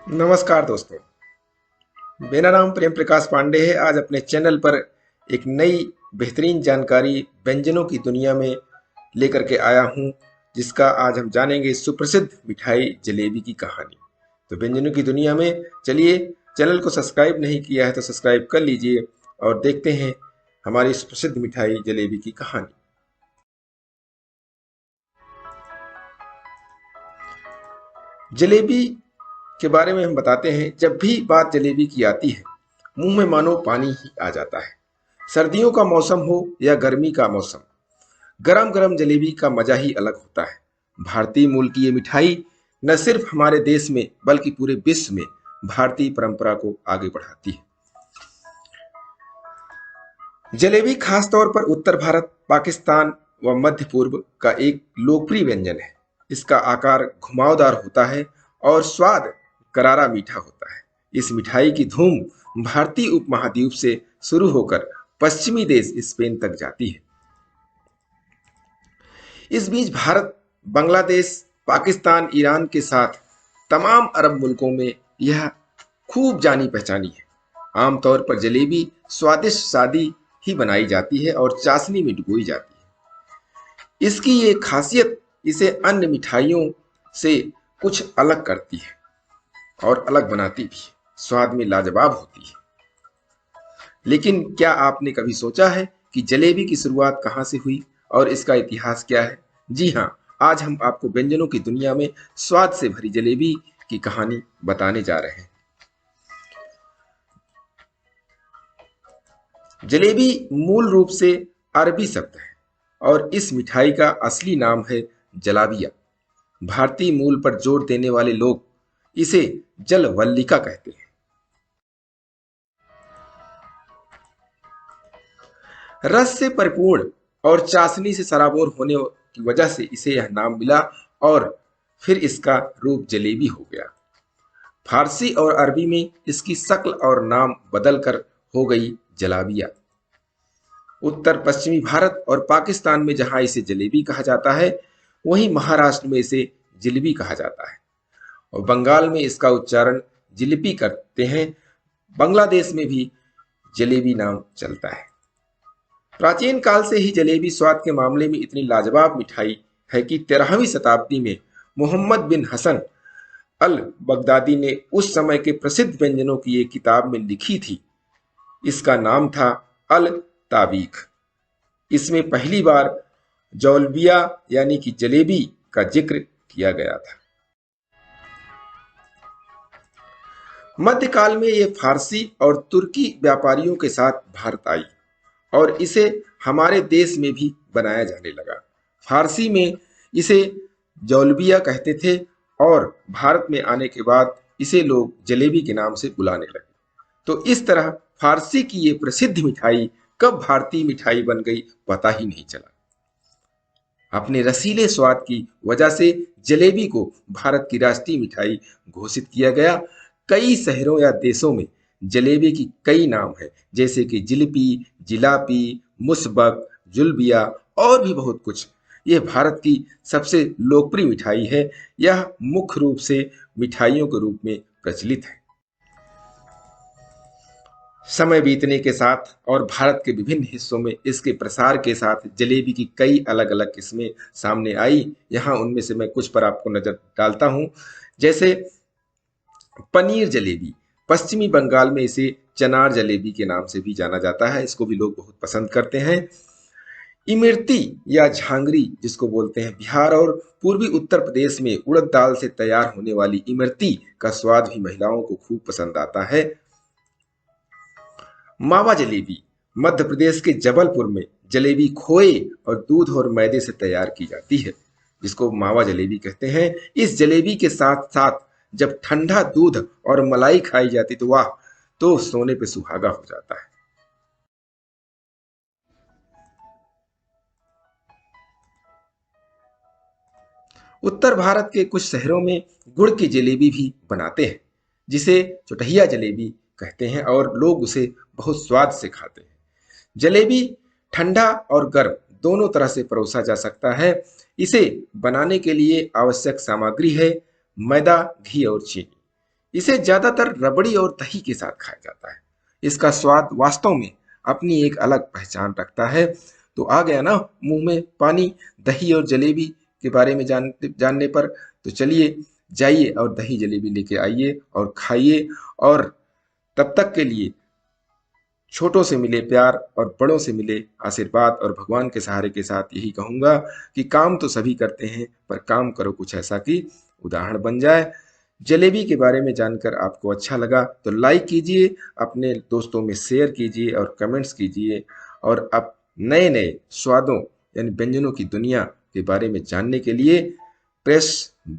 नमस्कार दोस्तों। मेरा नाम प्रेम प्रकाश पांडे है। आज अपने चैनल पर एक नई बेहतरीन जानकारी व्यंजनों की दुनिया में लेकर के आया हूं, जिसका आज हम जानेंगे सुप्रसिद्ध मिठाई जलेबी की कहानी। तो व्यंजनों की दुनिया में चलिए, चैनल को सब्सक्राइब नहीं किया है तो सब्सक्राइब कर लीजिए और देखते हैं हमारी सुप्रसिद्ध मिठाई जलेबी की कहानी। जलेबी के बारे में हम बताते हैं। जब भी बात जलेबी की आती है, मुंह में मानो पानी ही आ जाता है। सर्दियों का मौसम हो या गर्मी का मौसम, गरम गरम जलेबी का मजा ही अलग होता है। भारतीय मूल की ये मिठाई न सिर्फ हमारे देश में बल्कि पूरे विश्व में भारतीय परंपरा को आगे बढ़ाती है। जलेबी खासतौर पर उत्तर भारत, पाकिस्तान व मध्य पूर्व का एक लोकप्रिय व्यंजन है। इसका आकार घुमावदार होता है और स्वाद करारा मीठा होता है। इस मिठाई की धूम भारतीय उपमहाद्वीप से शुरू होकर पश्चिमी देश स्पेन तक जाती है। इस बीच भारत, बांग्लादेश, पाकिस्तान, ईरान के साथ तमाम अरब मुल्कों में यह खूब जानी पहचानी है। आमतौर पर जलेबी स्वादिष्ट सादी ही बनाई जाती है और चाशनी में डुबोई जाती है। इसकी ये खासियत इसे अन्य मिठाइयों से कुछ अलग करती है और अलग बनाती भी है। स्वाद में लाजवाब होती है। लेकिन क्या आपने कभी सोचा है कि जलेबी की शुरुआत कहाँ से हुई और इसका इतिहास क्या है? जी हाँ, आज हम आपको व्यंजनों की दुनिया में स्वाद से भरी जलेबी की कहानी बताने जा रहे हैं। जलेबी मूल रूप से अरबी शब्द है और इस मिठाई का असली नाम है जलाबिया। भारतीय मूल पर जोर देने वाले लोग इसे जलवल्लिका कहते हैं। रस से परिपूर्ण और चाशनी से सराबोर होने की वजह से इसे यह नाम मिला और फिर इसका रूप जलेबी हो गया। फारसी और अरबी में इसकी शक्ल और नाम बदलकर हो गई जलाबिया। उत्तर पश्चिमी भारत और पाकिस्तान में जहां इसे जलेबी कहा जाता है, वहीं महाराष्ट्र में इसे जिलेबी कहा जाता है और बंगाल में इसका उच्चारण जिलिपी करते हैं। बांग्लादेश में भी जलेबी नाम चलता है। प्राचीन काल से ही जलेबी स्वाद के मामले में इतनी लाजवाब मिठाई है कि 13वीं शताब्दी में मोहम्मद बिन हसन अल बगदादी ने उस समय के प्रसिद्ध व्यंजनों की एक किताब में लिखी थी। इसका नाम था अल ताबीख। इसमें पहली बार जौलबिया यानी कि जलेबी का जिक्र किया गया था। मध्यकाल में ये फारसी और तुर्की व्यापारियों के साथ भारत आई और इसे हमारे देश में भी बनाया जाने लगा। फारसी में इसे जौलबिया कहते थे और भारत में आने के बाद इसे लोग जलेबी के नाम से बुलाने लगे। तो इस तरह फारसी की ये प्रसिद्ध मिठाई कब भारतीय मिठाई बन गई, पता ही नहीं चला। अपने रसीले स्वाद की वजह से जलेबी को भारत की राष्ट्रीय मिठाई घोषित किया गया। कई शहरों या देशों में जलेबी की कई नाम है, जैसे कि जिलिपी, जिलापी, मुसबक, जुलबिया और भी बहुत कुछ। यह भारत की सबसे लोकप्रिय मिठाई है। यह मुख्य रूप से मिठाइयों के रूप में प्रचलित है। समय बीतने के साथ और भारत के विभिन्न हिस्सों में इसके प्रसार के साथ जलेबी की कई अलग अलग किस्में सामने आई। यहाँ उनमें से मैं कुछ पर आपको नजर डालता हूँ। जैसे पनीर जलेबी, पश्चिमी बंगाल में इसे चनार जलेबी के नाम से भी जाना जाता है। इसको भी लोग बहुत पसंद करते हैं। इमरती या झांगरी जिसको बोलते हैं, बिहार और पूर्वी उत्तर प्रदेश में उड़द दाल से तैयार होने वाली इमरती का स्वाद भी महिलाओं को खूब पसंद आता है। मावा जलेबी, मध्य प्रदेश के जबलपुर में जलेबी खोए और दूध और मैदे से तैयार की जाती है, जिसको मावा जलेबी कहते हैं। इस जलेबी के साथ साथ जब ठंडा दूध और मलाई खाई जाती तो वाह, तो सोने पे सुहागा हो जाता है। उत्तर भारत के कुछ शहरों में गुड़ की जलेबी भी बनाते हैं, जिसे चुटहिया जलेबी कहते हैं और लोग उसे बहुत स्वाद से खाते हैं। जलेबी ठंडा और गर्म दोनों तरह से परोसा जा सकता है। इसे बनाने के लिए आवश्यक सामग्री है मैदा, घी और चीनी। इसे ज्यादातर रबड़ी और दही के साथ खाया जाता है। इसका स्वाद वास्तव में अपनी एक अलग पहचान रखता है। तो आ गया ना मुंह में पानी दही और जलेबी के बारे में जानने पर। तो चलिए जाइए और दही जलेबी लेके आइए और खाइए। और तब तक के लिए छोटों से मिले प्यार और बड़ों से मिले आशीर्वाद और भगवान के सहारे के साथ यही कहूंगा कि काम तो सभी करते हैं, पर काम करो कुछ ऐसा कि उदाहरण बन जाए। जलेबी के बारे में जानकर आपको अच्छा लगा तो लाइक कीजिए, अपने दोस्तों में शेयर कीजिए और कमेंट्स कीजिए। और अब नए नए स्वादों यानी व्यंजनों की दुनिया के बारे में जानने के लिए प्रेस बेल